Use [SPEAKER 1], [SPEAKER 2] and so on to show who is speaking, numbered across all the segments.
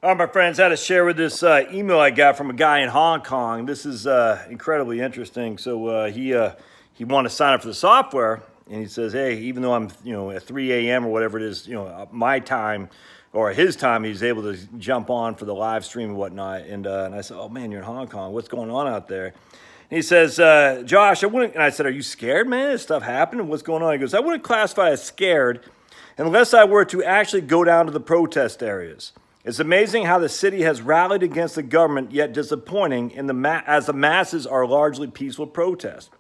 [SPEAKER 1] All right, my friends, I had to share with this email I got from a guy in Hong Kong. This is incredibly interesting. So he wanted to sign up for the software, and he says, "Hey, even though I'm at 3 a.m. or whatever it is, my time or his time, he's able to jump on for the live stream and whatnot." And I said, "Oh man, you're in Hong Kong. What's going on out there?" And he says, "Josh, I wouldn't." And I said, "Are you scared, man? Is stuff happening? What's going on?" He goes, "I wouldn't classify as scared unless I were to actually go down to the protest areas. It's amazing how the city has rallied against the government, yet disappointing as the masses are largely peaceful protests.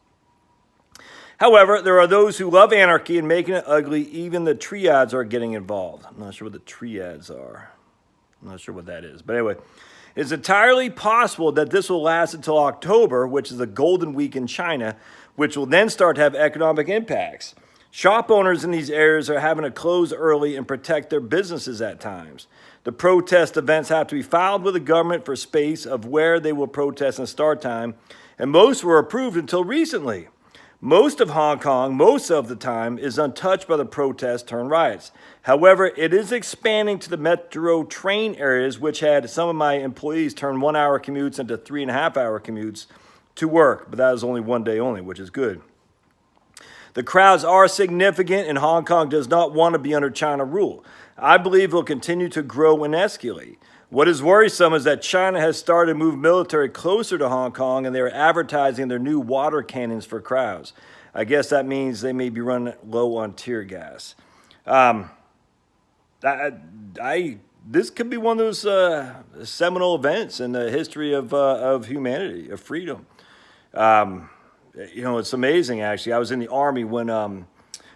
[SPEAKER 1] However, there are those who love anarchy and making it ugly. Even the triads are getting involved." I'm not sure what the triads are. I'm not sure what that is. But anyway, it's entirely possible that this will last until October, which is the Golden Week in China, which will then start to have economic impacts. Shop owners in these areas are having to close early and protect their businesses at times. The protest events have to be filed with the government for space of where they will protest and start time, and most were approved until recently. Most of Hong Kong, most of the time, is untouched by the protests turned riots. However, it is expanding to the metro train areas, which had some of my employees turn 1 hour commutes into 3.5 hour commutes to work, but that is only one day only, which is good. The crowds are significant, and Hong Kong does not want to be under China rule. I believe it will continue to grow and escalate. What is worrisome is that China has started to move military closer to Hong Kong, and they are advertising their new water cannons for crowds. I guess that means they may be running low on tear gas. This could be one of those seminal events in the history of humanity, of freedom. It's amazing, actually. I was in the Army when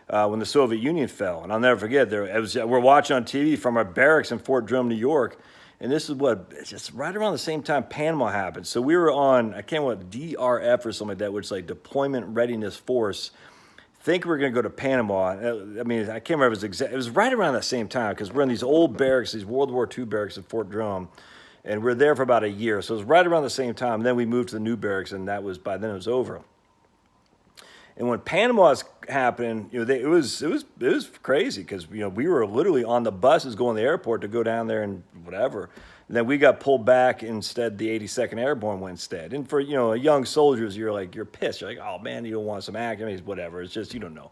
[SPEAKER 1] the Soviet Union fell, and I'll never forget. We're watching on TV from our barracks in Fort Drum, New York, and this is just right around the same time Panama happened. So we were on, I can't remember, DRF or something like that, which is like Deployment Readiness Force. Think we're going to go to Panama. I mean, I can't remember if it was exact. It was right around that same time because we're in these old barracks, these World War II barracks at Fort Drum, and we're there for about a year. So it was right around the same time. And then we moved to the new barracks, and by then it was over. And when Panama was happening, it was crazy because we were literally on the buses going to the airport to go down there and whatever. And then we got pulled back instead. The 82nd Airborne went instead. And for young soldiers, you're pissed. You're like, oh man, you don't want some action. I mean, whatever. It's just you don't know.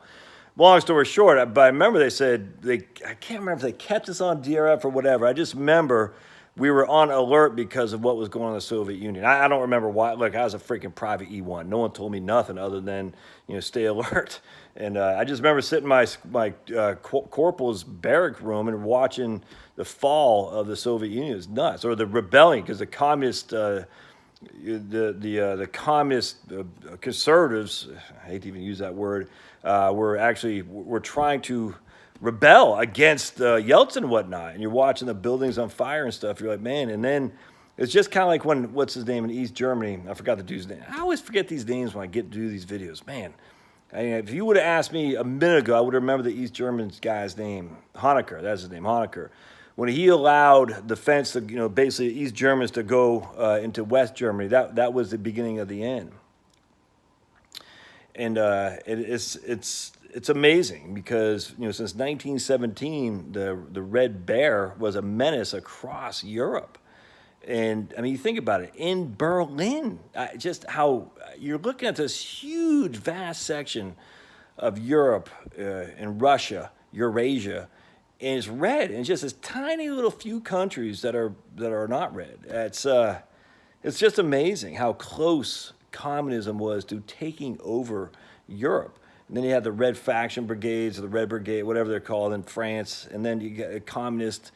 [SPEAKER 1] Long story short, but I remember they said I can't remember if they kept us on DRF or whatever. I just remember we were on alert because of what was going on in the Soviet Union. I don't remember why. Look, I was a freaking private E1. No one told me nothing other than, stay alert. And I just remember sitting in my corporal's barrack room and watching the fall of the Soviet Union. It was nuts. Or the rebellion, because the communist, the communist conservatives, I hate to even use that word, were trying to rebel against Yeltsin and whatnot, and you're watching the buildings on fire and stuff. You're like, man. And then it's just kind of like when, what's his name in East Germany? I forgot the dude's name. I always forget these names when I get to do these videos, man. If you would have asked me a minute ago, I would remember the East German guy's name. Honecker, that's his name, Honecker. When he allowed the fence to, basically East Germans to go into West Germany, that was the beginning of the end. And it's amazing because since 1917 the Red Bear was a menace across Europe, and I mean you think about it in Berlin, just how you're looking at this huge vast section of Europe and Russia, Eurasia, and it's red, and it's just this tiny little few countries that are not red. It's just amazing how close communism was to taking over Europe. And then you have the Red Faction Brigades, or the Red Brigade, whatever they're called in France. And then you get the communists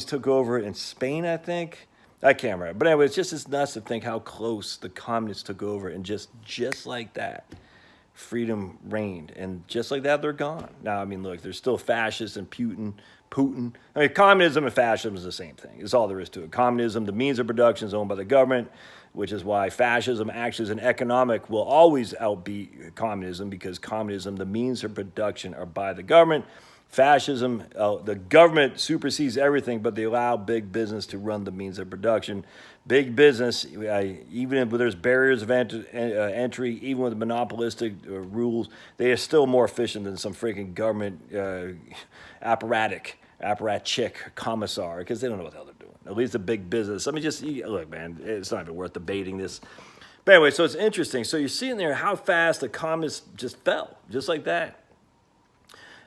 [SPEAKER 1] took over in Spain, I think. I can't remember. But anyway, it's just nuts to think how close the communists took over. And just like that, freedom reigned. And just like that, they're gone. Now, I mean, look, there's still fascists and Putin. I mean, communism and fascism is the same thing. It's all there is to it. Communism, the means of production is owned by the government, which is why fascism actually as an economic will always outbeat communism, because communism, the means of production are by the government. Fascism, the government supersedes everything, but they allow big business to run the means of production. Big business, even if there's barriers of entry, even with monopolistic rules, they are still more efficient than some freaking government apparatchik commissar, because they don't know what the hell they're doing. At least the big business. I mean, just look, man, it's not even worth debating this. But anyway, so it's interesting. So you're seeing there how fast the communists just fell, just like that.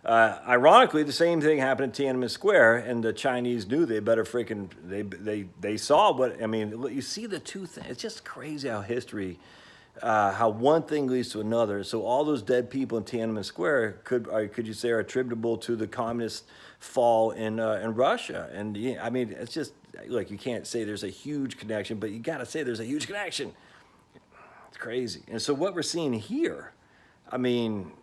[SPEAKER 1] Ironically, the same thing happened in Tiananmen Square, and the Chinese knew they better freaking they saw what I mean. You see the two things. It's just crazy how history, how one thing leads to another. So all those dead people in Tiananmen Square could you say are attributable to the communist fall in Russia? And I mean, it's just like you can't say there's a huge connection, but you got to say there's a huge connection. It's crazy. And so what we're seeing here, I mean.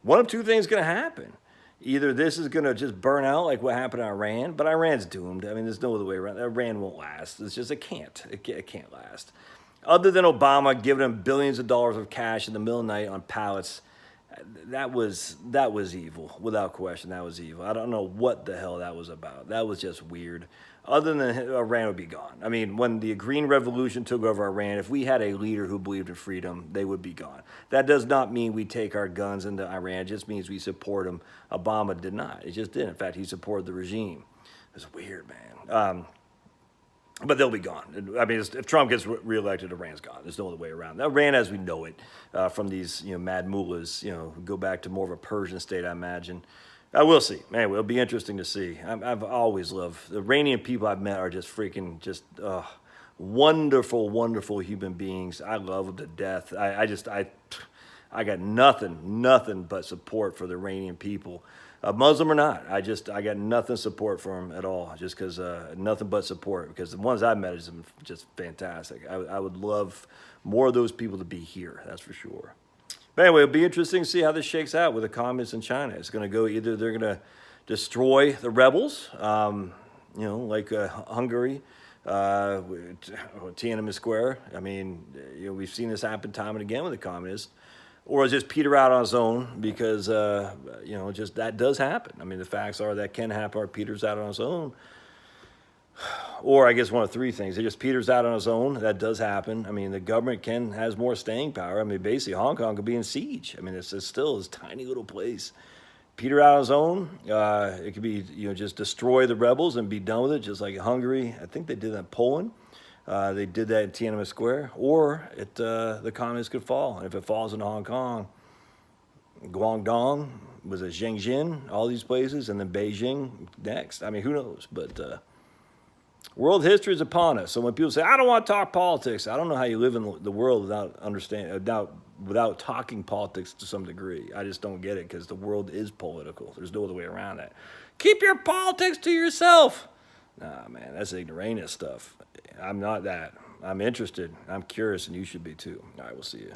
[SPEAKER 1] One of two things is going to happen. Either this is going to just burn out like what happened in Iran, but Iran's doomed. I mean, there's no other way around. Iran won't last. It's just, it can't last. Other than Obama giving them billions of dollars of cash in the middle of the night on pallets, that was evil. Without question, that was evil. I don't know what the hell that was about. That was just weird. Other than Iran would be gone. I mean, when the Green Revolution took over Iran, if we had a leader who believed in freedom, they would be gone. That does not mean we take our guns into Iran. It just means we support him. Obama did not. It just did. In fact, he supported the regime. It's weird, man. But they'll be gone. I mean, if Trump gets reelected, Iran's gone. There's no other way around. Iran, as we know it, from these mad mullahs, go back to more of a Persian state, I imagine. We'll see. Anyway, it'll be interesting to see. I've always loved the Iranian people I've met are just freaking wonderful, wonderful human beings. I love them to death. I got nothing but support for the Iranian people. Muslim or not, I got nothing support for them at all. Just because nothing but support because the ones I've met is just fantastic. I would love more of those people to be here. That's for sure. But anyway, it'll be interesting to see how this shakes out with the communists in China. It's going to go either they're going to destroy the rebels, like Hungary, Tiananmen Square. I mean, we've seen this happen time and again with the communists, or just peter out on its own because, just that does happen. I mean, the facts are that can happen or peters out on its own. Or I guess one of three things. It just peters out on its own. That does happen. I mean, the government has more staying power. I mean, basically, Hong Kong could be in siege. I mean, it's still this tiny little place. Peter out on its own. It could be, just destroy the rebels and be done with it, just like Hungary. I think they did that in Poland. They did that in Tiananmen Square. Or the communists could fall. And if it falls into Hong Kong, Guangdong, was it Shenzhen, all these places, and then Beijing next. I mean, who knows? But world history is upon us. So when people say, I don't want to talk politics, I don't know how you live in the world without talking politics to some degree. I just don't get it because the world is political. There's no other way around that. Keep your politics to yourself. Nah, man, that's ignoramus stuff. I'm not that. I'm interested. I'm curious, and you should be too. All right, we'll see you.